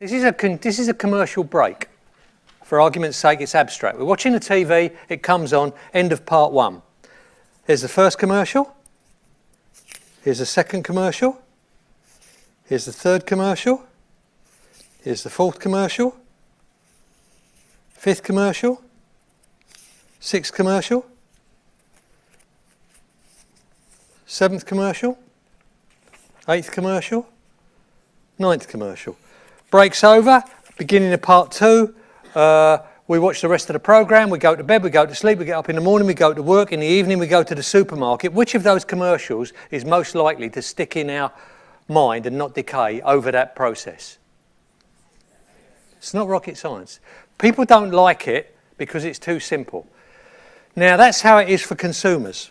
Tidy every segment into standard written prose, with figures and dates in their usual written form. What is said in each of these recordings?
This is a commercial break. For argument's sake, it's abstract. We're watching the TV, it comes on, end of part one. Here's the first commercial. Here's the second commercial. Here's the third commercial. Here's the fourth commercial. Fifth commercial. Sixth commercial. Seventh commercial. Eighth commercial. Ninth commercial. Breaks over, beginning of part two. We watch the rest of the programme, we go to bed, we go to sleep, we get up in the morning, we go to work, in the evening we go to the supermarket. Which of those commercials is most likely to stick in our mind and not decay over that process? It's not rocket science. People don't like it because it's too simple. Now that's how it is for consumers.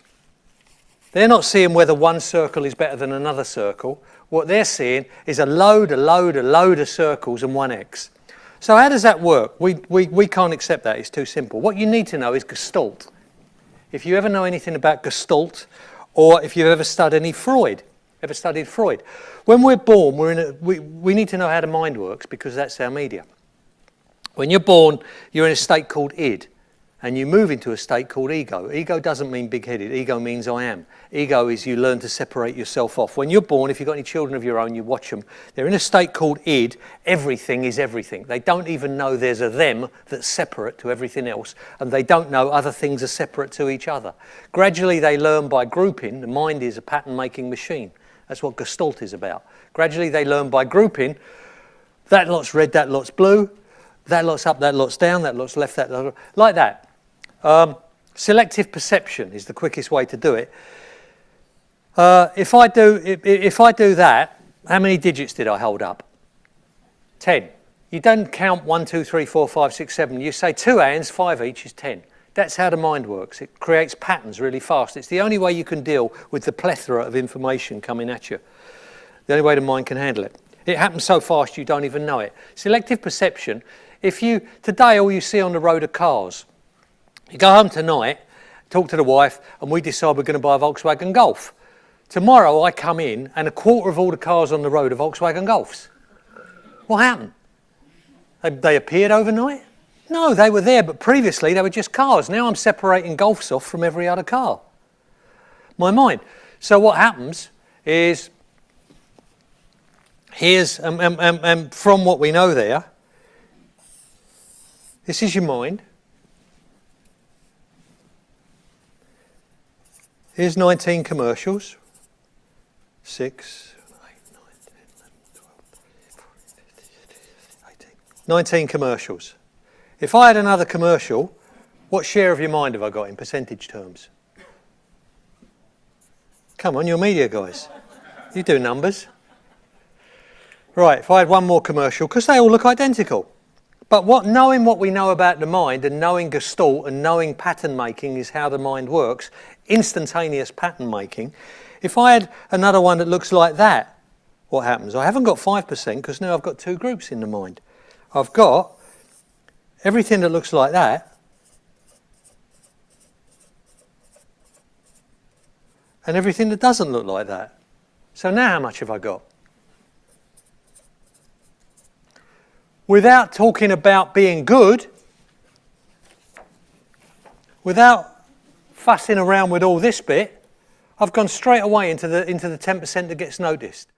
They're not seeing whether one circle is better than another circle. What they're seeing is a load of circles and one X. So how does that work? We can't accept that, it's too simple. What you need to know is Gestalt. If you ever know anything about Gestalt, or if you've ever studied Freud, when we're born, we need to know how the mind works because that's our media. When you're born, you're in a state called id, and you move into a state called ego. Ego doesn't mean big-headed, ego means I am. Ego is you learn to separate yourself off. When you're born, if you've got any children of your own, you watch them. They're in a state called id. Everything is everything. They don't even know there's a them that's separate to everything else, and they don't know other things are separate to each other. Gradually, they learn by grouping. The mind is a pattern-making machine. That's what Gestalt is about. Gradually, they learn by grouping. That lot's red, that lot's blue. That lot's up, that lot's down, that lot's left, that lot's... like that. Selective perception is the quickest way to do it. If I do that, how many digits did I hold up? 10. You don't count 1, 2, 3, 4, 5, 6, 7. You say 2 hands, 5 each is 10. That's how the mind works. It creates patterns really fast. It's the only way you can deal with the plethora of information coming at you. The only way the mind can handle it. It happens so fast you don't even know it. Selective perception, today all you see on the road are cars. You go home tonight, talk to the wife, and we decide we're going to buy a Volkswagen Golf. Tomorrow I come in and a quarter of all the cars on the road are Volkswagen Golfs. What happened? They appeared overnight? No, they were there, but previously they were just cars. Now I'm separating Golfs off from every other car. My mind. So what happens is, and from what we know there, this is your mind. Here's 19 commercials. 6, 8, 9, 10, 11, 12, 14, 15, 18. 19 commercials. If I had another commercial, what share of your mind have I got in percentage terms? Come on, you're media guys. You do numbers. Right, if I had one more commercial, because they all look identical. But knowing what we know about the mind and knowing Gestalt and knowing pattern making is how the mind works, instantaneous pattern making. If I had another one that looks like that, what happens? I haven't got 5% because now I've got two groups in the mind. I've got everything that looks like that and everything that doesn't look like that. So now how much have I got? Without talking about being good, without fussing around with all this bit, I've gone straight away into the 10% that gets noticed.